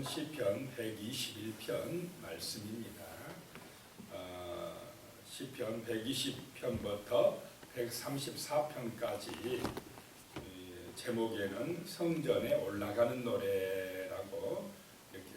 본문은 시편 121편 말씀입니다. 시편 120편부터 134편까지 제목에는 성전에 올라가는 노래라고 이렇게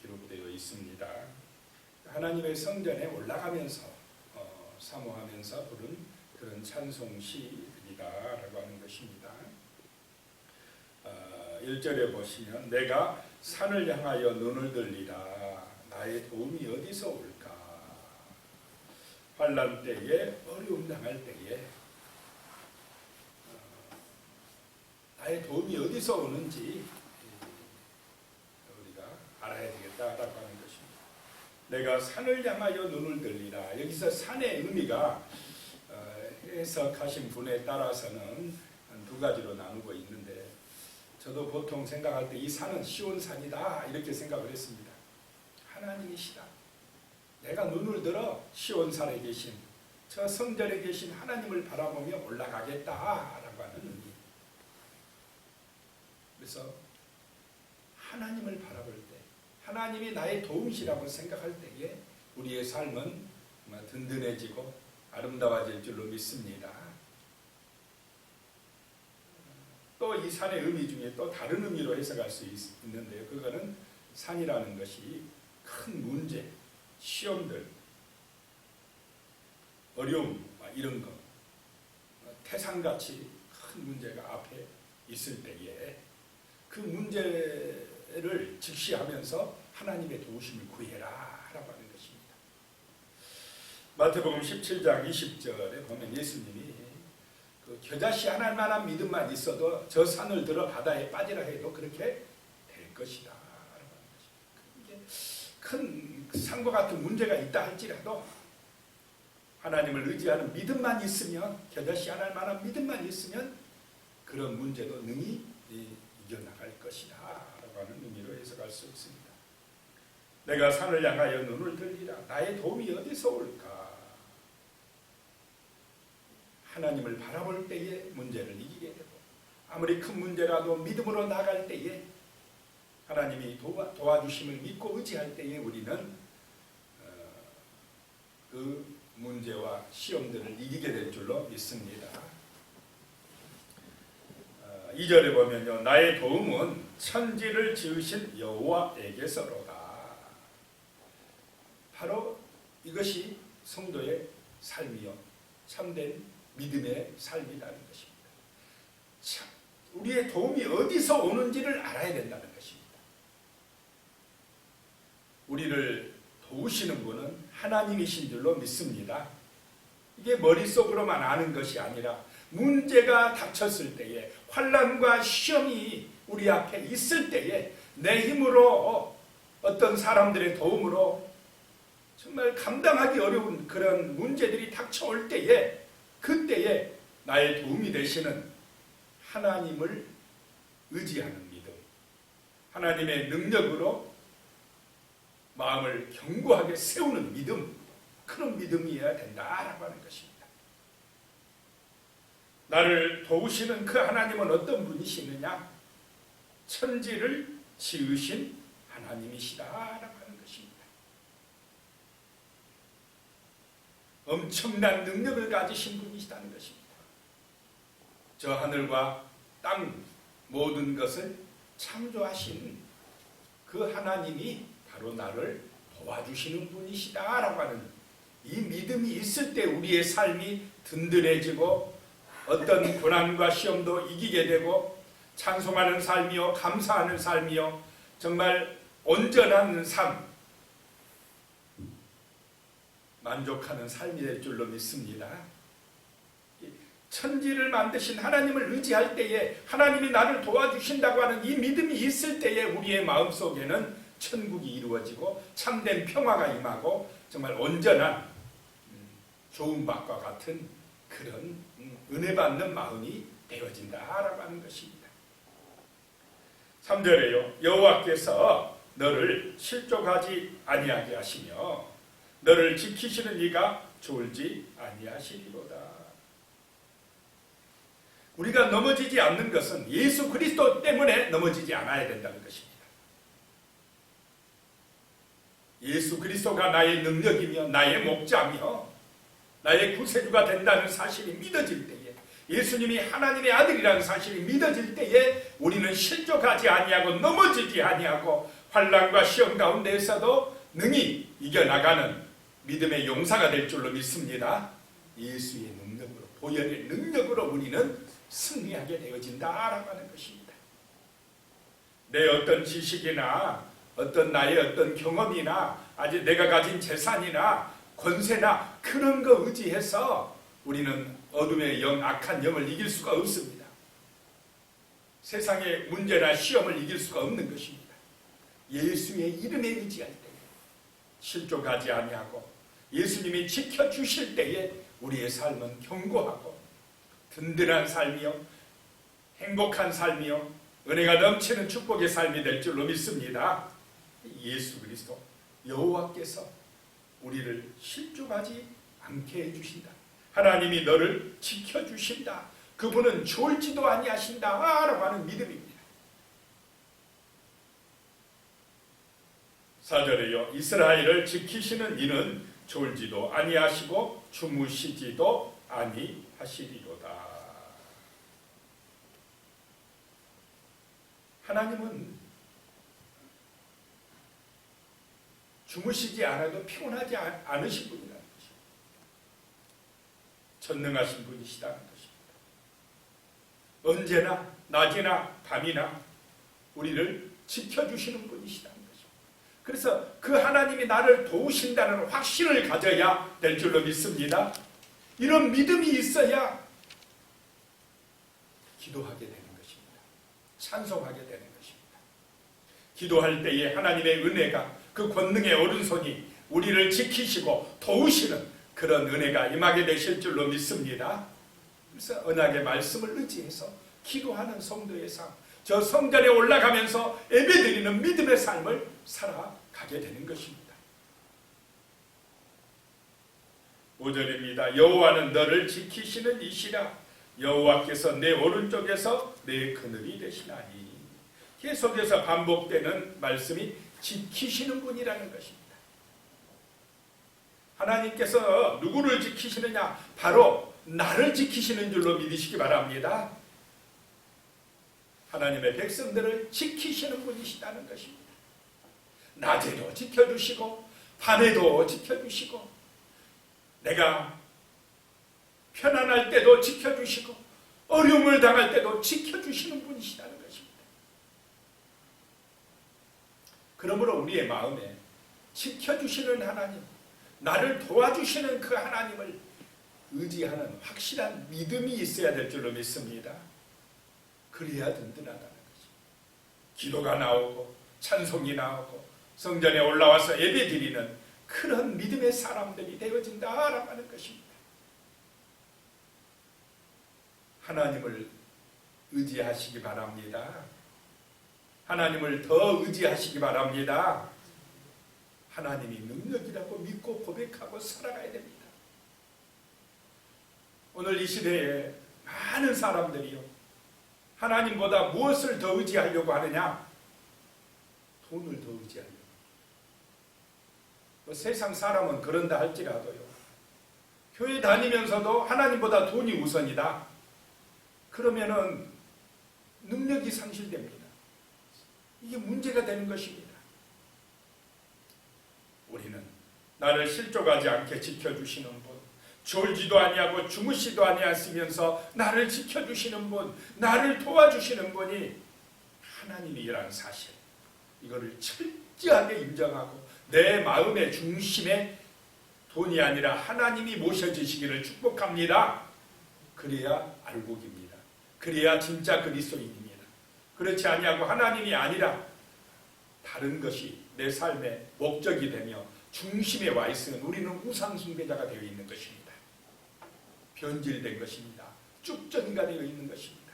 기록되어 있습니다. 하나님의 성전에 올라가면서 사모하면서 부른 그런 찬송시이다라고 하는 것입니다. 1절에 보시면 내가 산을 향하여 눈을 들리라. 나의 도움이 어디서 올까? 환난 때에, 어려움 당할 때에 나의 도움이 어디서 오는지 우리가 알아야 되겠다라고 하는 것입니다. 내가 산을 향하여 눈을 들리라. 여기서 산의 의미가 해석하신 분에 따라서는 두 가지로 나누고 있는데, 저도 보통 생각할 때 이 산은 시온산이다 이렇게 생각을 했습니다. 하나님이시다. 내가 눈을 들어 시온산에 계신, 저 성전에 계신 하나님을 바라보며 올라가겠다라고 하는 의미. 그래서 하나님을 바라볼 때, 하나님이 나의 도움이시라고 생각할 때에 우리의 삶은 든든해지고 아름다워질 줄로 믿습니다. 또 이 산의 의미 중에 또 다른 의미로 해석할 수 있는데요. 그거는 산이라는 것이 큰 문제, 시험들, 어려움 이런 것, 태산같이 큰 문제가 앞에 있을 때에 그 문제를 직시하면서 하나님의 도우심을 구해라 라고 하는 것입니다. 마태복음 17장 20절에 보면 예수님이 겨자씨 하나일 만한 믿음만 있어도 저 산을 들어 바다에 빠지라 해도 그렇게 될 것이다 라고 하는 것입니다. 큰 산과 같은 문제가 있다 할지라도 하나님을 의지하는 믿음만 있으면, 겨자씨 하나일 만한 믿음만 있으면 그런 문제도 능히 이겨나갈 것이다 라고 하는 의미로 해석할 수 있습니다. 내가 산을 향하여 눈을 들리라. 나의 도움이 어디서 올까? 하나님을 바라볼 때에 문제를 이기게 되고, 아무리 큰 문제라도 믿음으로 나갈 때에 하나님이 도와주심을 믿고 의지할 때에 우리는 그 문제와 시험들을 이기게 될 줄로 믿습니다. 2절에 보면요, 나의 도움은 천지를 지으신 여호와에게서로다. 바로 이것이 성도의 삶이요, 참된 믿음의 삶이라는 것입니다. 참, 우리의 도움이 어디서 오는지를 알아야 된다는 것입니다. 우리를 도우시는 분은 하나님이신 줄로 믿습니다. 이게 머릿속으로만 아는 것이 아니라 문제가 닥쳤을 때에, 환난과 시험이 우리 앞에 있을 때에 내 힘으로, 어떤 사람들의 도움으로 정말 감당하기 어려운 그런 문제들이 닥쳐올 때에, 그때에 나의 도움이 되시는 하나님을 의지하는 믿음, 하나님의 능력으로 마음을 견고하게 세우는 믿음, 그런 믿음이어야 된다라고 하는 것입니다. 나를 도우시는 그 하나님은 어떤 분이시느냐? 천지를 지으신 하나님이시다라고 하는 것입니다. 엄청난 능력을 가지신 분이시다는 것입니다. 저 하늘과 땅 모든 것을 창조하신 그 하나님이 바로 나를 도와주시는 분이시다라고 하는 이 믿음이 있을 때 우리의 삶이 든든해지고, 어떤 고난과 시험도 이기게 되고, 찬송하는 삶이요, 감사하는 삶이요, 정말 온전한 삶, 만족하는 삶이 될 줄로 믿습니다. 천지를 만드신 하나님을 의지할 때에, 하나님이 나를 도와주신다고 하는 이 믿음이 있을 때에 우리의 마음속에는 천국이 이루어지고 참된 평화가 임하고 정말 온전한 좋은 밥과 같은 그런 은혜 받는 마음이 되어진다라고 하는 것입니다. 3절에요. 여호와께서 너를 실족하지 아니하게 하시며 너를 지키시는 이가 졸지 아니하시리로다. 우리가 넘어지지 않는 것은 예수 그리스도 때문에 넘어지지 않아야 된다는 것입니다. 예수 그리스도가 나의 능력이며 나의 목자며 나의 구세주가 된다는 사실이 믿어질 때에, 예수님이 하나님의 아들이라는 사실이 믿어질 때에 우리는 실족하지 아니하고 넘어지지 아니하고 환난과 시험 가운데에서도 능히 이겨나가는 믿음의 용사가 될 줄로 믿습니다. 예수의 능력으로, 보혈의 능력으로 우리는 승리하게 되어진다라고 하는 것입니다. 내 어떤 지식이나 어떤 나의 어떤 경험이나 아직 내가 가진 재산이나 권세나 그런 거 의지해서 우리는 어둠의 영, 악한 영을 이길 수가 없습니다. 세상의 문제나 시험을 이길 수가 없는 것입니다. 예수의 이름에 의지할 때에, 실족하지 아니하고 예수님이 지켜주실 때에 우리의 삶은 견고하고 든든한 삶이요, 행복한 삶이요, 은혜가 넘치는 축복의 삶이 될 줄로 믿습니다. 예수 그리스도 여호와께서 우리를 실족하지 않게 해주신다. 하나님이 너를 지켜주신다. 그분은 졸지도 아니하신다 라고 하는 믿음입니다. 4절에요. 이스라엘을 지키시는 이는 졸지도 아니하시고 주무시지도 아니하시리로다. 하나님은 주무시지 않아도 피곤하지 않으신 분이라는 것입니다. 전능하신 분이시다는 것입니다. 언제나 낮이나 밤이나 우리를 지켜주시는 분이시다는 것입니다. 그래서 그 하나님이 나를 도우신다는 확신을 가져야 될 줄로 믿습니다. 이런 믿음이 있어야 기도하게 되는 것입니다. 찬송하게 되는 것입니다. 기도할 때에 하나님의 은혜가, 그 권능의 오른손이 우리를 지키시고 도우시는 그런 은혜가 임하게 되실 줄로 믿습니다. 그래서 언약의 말씀을 의지해서 기도하는 성도의 삶, 저 성전에 올라가면서 예배드리는 믿음의 삶을 살아가게 되는 것입니다. 5절입니다. 여호와는 너를 지키시는 이시라. 여호와께서 내 오른쪽에서 내 그늘이 되시나니. 계속해서 반복되는 말씀이 지키시는 분이라는 것입니다. 하나님께서 누구를 지키시느냐? 바로 나를 지키시는 줄로 믿으시기 바랍니다. 하나님의 백성들을 지키시는 분이시다는 것입니다. 낮에도 지켜주시고 밤에도 지켜주시고 내가 편안할 때도 지켜주시고 어려움을 당할 때도 지켜주시는 분이시다는 것입니다. 그러므로 우리의 마음에 지켜주시는 하나님, 나를 도와주시는 그 하나님을 의지하는 확실한 믿음이 있어야 될 줄로 믿습니다. 그래야 든든하다는 것입니다. 기도가 나오고 찬송이 나오고 성전에 올라와서 예배드리는 그런 믿음의 사람들이 되어진다라고 하는 것입니다. 하나님을 의지하시기 바랍니다. 하나님을 더 의지하시기 바랍니다. 하나님이 능력이라고 믿고 고백하고 살아가야 됩니다. 오늘 이 시대에 많은 사람들이요, 하나님보다 무엇을 더 의지하려고 하느냐? 돈을 더 의지하려고. 세상 사람은 그런다 할지라도요, 교회 다니면서도 하나님보다 돈이 우선이다. 그러면은 능력이 상실됩니다. 이게 문제가 되는 것입니다. 우리는 나를 실족하지 않게 지켜주시는 분, 졸지도 아니하고 주무시도 아니하시면서 나를 지켜주시는 분, 나를 도와주시는 분이 하나님이라는 사실, 이거를 철저하게 인정하고 내 마음의 중심에 돈이 아니라 하나님이 모셔지시기를 축복합니다. 그래야 알곡입니다. 그래야 진짜 그리스도인입니다. 그렇지 아니하고 하나님이 아니라 다른 것이 내 삶의 목적이 되며 중심에 와 있으면 우리는 우상숭배자가 되어 있는 것입니다. 변질된 것입니다. 쭉전이가 되어 있는 것입니다.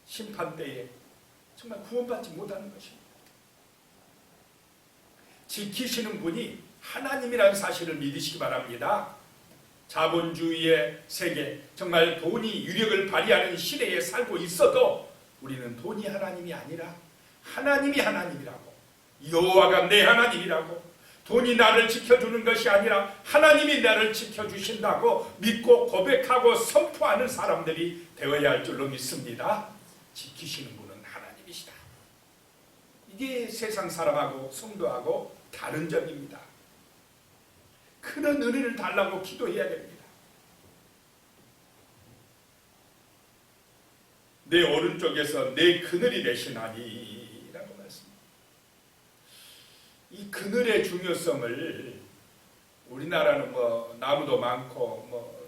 심판때에 정말 구원받지 못하는 것입니다. 지키시는 분이 하나님이라는 사실을 믿으시기 바랍니다. 자본주의의 세계, 정말 돈이 유력을 발휘하는 시대에 살고 있어도 우리는 돈이 하나님이 아니라 하나님이 하나님이라고, 여호와가 내 하나님이라고, 돈이 나를 지켜주는 것이 아니라 하나님이 나를 지켜주신다고 믿고 고백하고 선포하는 사람들이 되어야 할 줄로 믿습니다. 지키시는 분은 하나님이시다. 이게 세상 사람하고 성도하고 다른 점입니다. 그런 은혜를 달라고 기도해야 됩니다. 내 오른쪽에서 내 그늘이 되시나니 라고 말씀합니다. 이 그늘의 중요성을 우리나라는 나무도 많고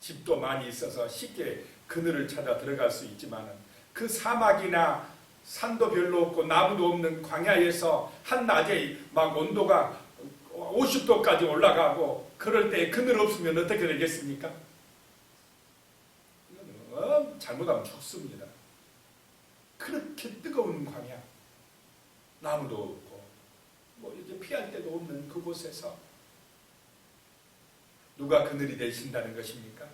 집도 많이 있어서 쉽게 그늘을 찾아 들어갈 수 있지만 그 사막이나 산도 별로 없고 나무도 없는 광야에서 한낮에 막 온도가 50도까지 올라가고 그럴 때 그늘 없으면 어떻게 되겠습니까? 이거는 잘못하면 죽습니다. 그렇게 뜨거운 광야, 나무도 없고 이렇게 피할 데도 없는 그곳에서 누가 그늘이 되신다는 것입니까?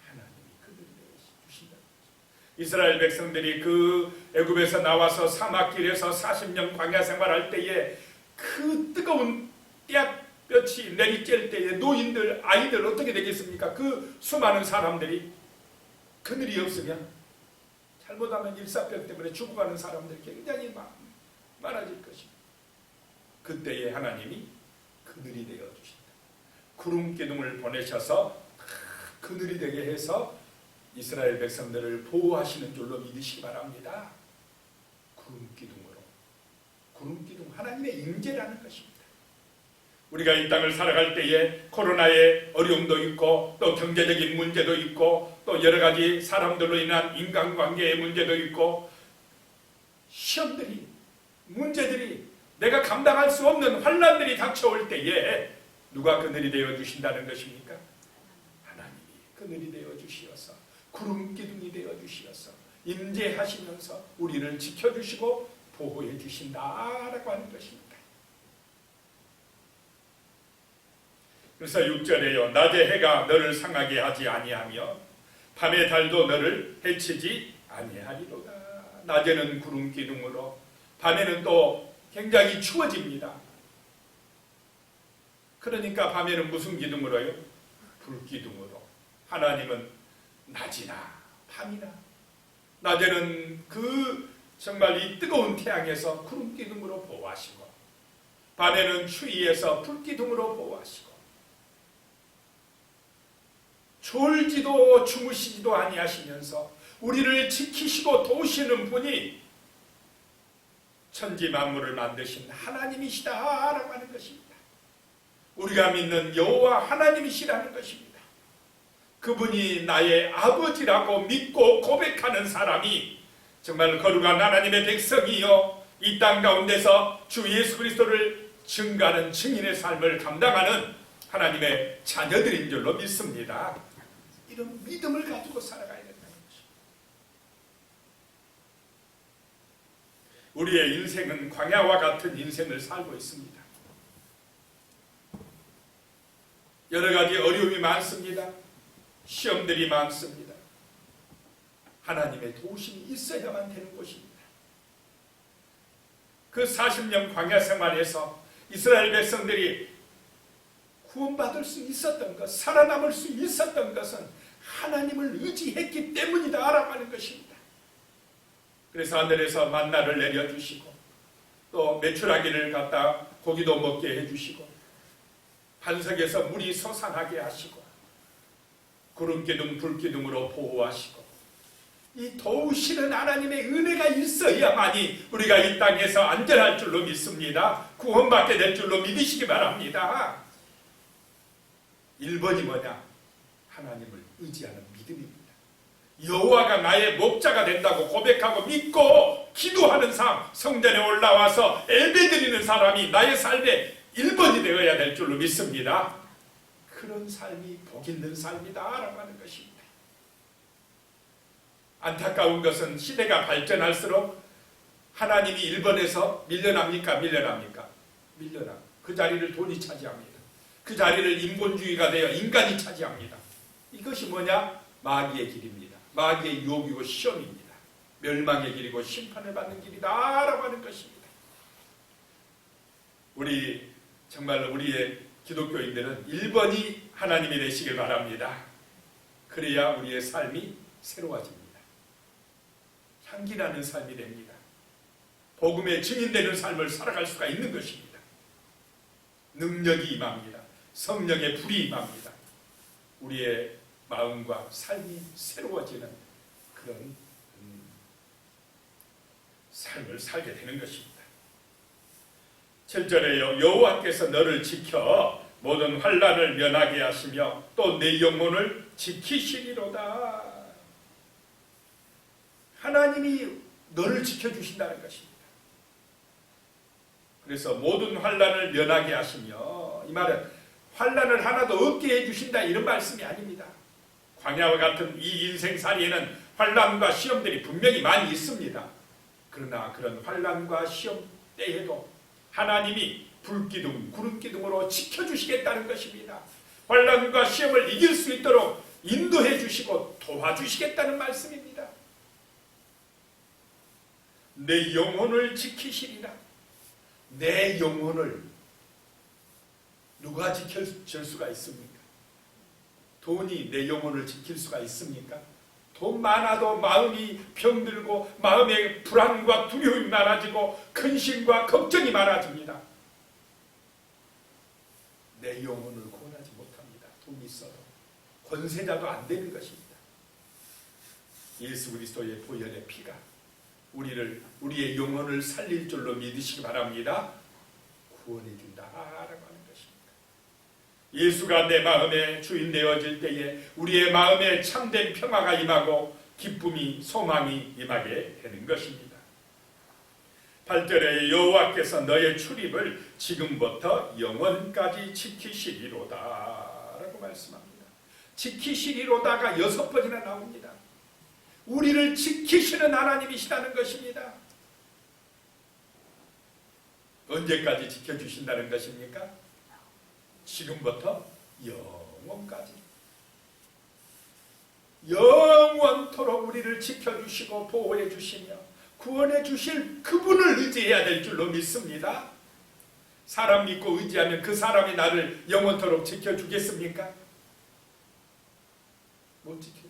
하나님이 그늘이 되신다는 것입니다. 이스라엘 백성들이 그 애굽에서 나와서 사막길에서 40년 광야 생활할 때에 그 뜨거운 떼약볕이 내리쬐을 때에 노인들, 아이들 어떻게 되겠습니까? 그 수많은 사람들이 그늘이 없으면 잘못하면 일사병 때문에 죽어가는 사람들이 굉장히 많아질 것입니다. 그때에 하나님이 그늘이 되어 주신다. 구름 기둥을 보내셔서 그늘이 되게 해서 이스라엘 백성들을 보호하시는 줄로 믿으시기 바랍니다. 구름 기둥으로. 구름 기둥, 하나님의 임재라는 것입니다. 우리가 이 땅을 살아갈 때에 코로나의 어려움도 있고 또 경제적인 문제도 있고 또 여러 가지 사람들로 인한 인간관계의 문제도 있고 시험들이, 문제들이, 내가 감당할 수 없는 환난들이 닥쳐올 때에 누가 그늘이 되어 주신다는 것입니까? 하나님이 그늘이 되어 주시어서 구름 기둥이 되어 주시어서 임재하시면서 우리를 지켜주시고 보호해 주신다라고 하는 것입니다. 그래서 6절에요. 낮의 해가 너를 상하게 하지 아니하며 밤의 달도 너를 해치지 아니하리로다. 낮에는 구름 기둥으로, 밤에는 또 굉장히 추워집니다. 그러니까 밤에는 무슨 기둥으로요? 불기둥으로. 하나님은 낮이나 밤이나 낮에는 그 정말 이 뜨거운 태양에서 구름 기둥으로 보호하시고 밤에는 추위에서 불기둥으로 보호하시고 졸지도 주무시지도 아니하시면서 우리를 지키시고 도우시는 분이 천지 만물을 만드신 하나님이시다라고 하는 것입니다. 우리가 믿는 여호와 하나님이시라는 것입니다. 그분이 나의 아버지라고 믿고 고백하는 사람이 정말 거룩한 하나님의 백성이요 이 땅 가운데서 주 예수 그리스도를 증거하는 증인의 삶을 감당하는 하나님의 자녀들인 줄로 믿습니다. 이런 믿음을 가지고 살아가야 된다는 것입니다. 우리의 인생은 광야와 같은 인생을 살고 있습니다. 여러 가지 어려움이 많습니다. 시험들이 많습니다. 하나님의 도우심이 있어야만 되는 것입니다. 그 40년 광야 생활에서 이스라엘 백성들이 구원받을 수 있었던 것, 살아남을 수 있었던 것은 하나님을 의지했기 때문이다라고 하는 것입니다. 그래서 하늘에서 만나를 내려주시고 또 메추라기를 갖다 고기도 먹게 해주시고 반석에서 물이 솟아나게 하시고 구름기둥 불기둥으로 보호하시고 이 도우시는 하나님의 은혜가 있어야만이 우리가 이 땅에서 안전할 줄로 믿습니다. 구원받게 될 줄로 믿으시기 바랍니다. 1번이 뭐냐? 하나님을 의지하는 믿음입니다. 여호와가 나의 목자가 된다고 고백하고 믿고 기도하는 삶, 성전에 올라와서 예배드리는 사람이 나의 삶의 1번이 되어야 될 줄로 믿습니다. 그런 삶이 복 있는 삶이다라고 하는 것입니다. 안타까운 것은 시대가 발전할수록 하나님이 1번에서 밀려납니까? 밀려납니까? 밀려나. 그 자리를 돈이 차지합니다. 그 자리를 인본주의가 되어 인간이 차지합니다. 이것이 뭐냐? 마귀의 길입니다. 마귀의 유혹이고 시험입니다. 멸망의 길이고 심판을 받는 길이다 라고 하는 것입니다. 우리 정말로 우리의 기독교인들은 1번이 하나님이 되시길 바랍니다. 그래야 우리의 삶이 새로워집니다. 향기나는 삶이 됩니다. 복음의 증인되는 삶을 살아갈 수가 있는 것입니다. 능력이 임합니다. 성령의 불이 임합니다. 우리의 마음과 삶이 새로워지는 그런 삶을 살게 되는 것입니다. 7절에요. 여호와께서 너를 지켜 모든 환난을 면하게 하시며 또 내 영혼을 지키시리로다. 하나님이 너를 지켜주신다는 것입니다. 그래서 모든 환난을 면하게 하시며, 이 말은 환난을 하나도 없게 해주신다 이런 말씀이 아닙니다. 광야와 같은 이 인생살이에는 환난과 시험들이 분명히 많이 있습니다. 그러나 그런 환난과 시험 때에도 하나님이 불기둥, 구름기둥으로 지켜주시겠다는 것입니다. 환난과 시험을 이길 수 있도록 인도해 주시고 도와주시겠다는 말씀입니다. 내 영혼을 지키시리라. 내 영혼을 누가 지켜줄 수가 있습니까? 돈이 내 영혼을 지킬 수가 있습니까? 돈 많아도 마음이 병들고 마음에 불안과 두려움이 많아지고 근심과 걱정이 많아집니다. 내 영혼을 구원하지 못합니다. 돈이 있어도 권세자도 안 되는 것입니다. 예수 그리스도의 보혈의 피가 우리의 영혼을 살릴 줄로 믿으시기 바랍니다. 구원해 준다라고 하는 것입니다. 예수가 내 마음의 주인 되어질 때에 우리의 마음에 참된 평화가 임하고 기쁨이 소망이 임하게 되는 것입니다. 8절에 여호와께서 너의 출입을 지금부터 영원까지 지키시리로다 라고 말씀합니다. 지키시리로다가 6번이나 나옵니다. 우리를 지키시는 하나님이시다는 것입니다. 언제까지 지켜주신다는 것입니까? 지금부터 영원까지. 영원토록 우리를 지켜주시고 보호해 주시며 구원해 주실 그분을 의지해야 될 줄로 믿습니다. 사람 믿고 의지하면 그 사람이 나를 영원토록 지켜주겠습니까? 못 지켜줘요.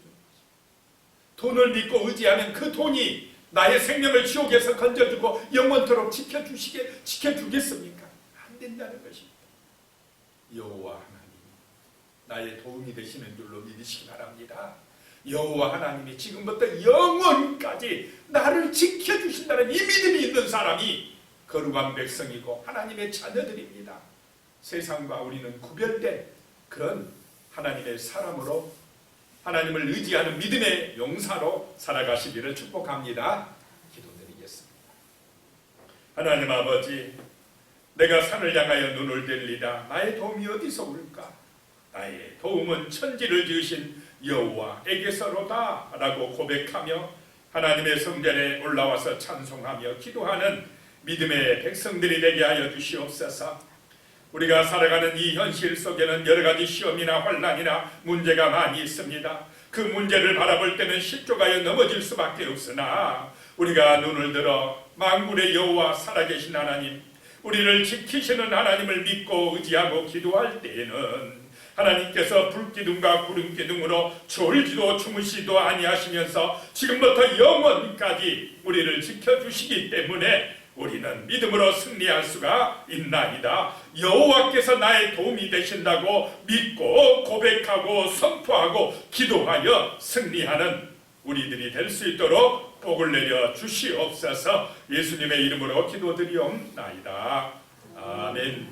돈을 믿고 의지하면 그 돈이 나의 생명을 지옥에서 건져주고 영원토록 지켜주겠습니까? 안 된다는 것입니다. 여호와 하나님, 나의 도움이 되시는 줄로 믿으시기 바랍니다. 여호와 하나님이 지금부터 영원까지 나를 지켜주신다는 이 믿음이 있는 사람이 거룩한 백성이고 하나님의 자녀들입니다. 세상과 우리는 구별된 그런 하나님의 사람으로 하나님을 의지하는 믿음의 용사로 살아가시기를 축복합니다. 기도드리겠습니다. 하나님 아버지, 내가 산을 향하여 눈을 들리다 나의 도움이 어디서 올까? 나의 도움은 천지를 지으신 여호와에게서로다 라고 고백하며 하나님의 성전에 올라와서 찬송하며 기도하는 믿음의 백성들이 되게 하여 주시옵소서. 우리가 살아가는 이 현실 속에는 여러 가지 시험이나 환난이나 문제가 많이 있습니다. 그 문제를 바라볼 때는 실족하여 넘어질 수밖에 없으나 우리가 눈을 들어 만군의 여호와 살아계신 하나님, 우리를 지키시는 하나님을 믿고 의지하고 기도할 때에는 하나님께서 불기둥과 구름기둥으로 졸지도 주무시도 아니하시면서 지금부터 영원까지 우리를 지켜주시기 때문에 우리는 믿음으로 승리할 수가 있나이다. 여호와께서 나의 도움이 되신다고 믿고 고백하고 선포하고 기도하여 승리하는 우리들이 될 수 있도록 복을 내려 주시옵소서. 예수님의 이름으로 기도드리옵나이다. 아멘.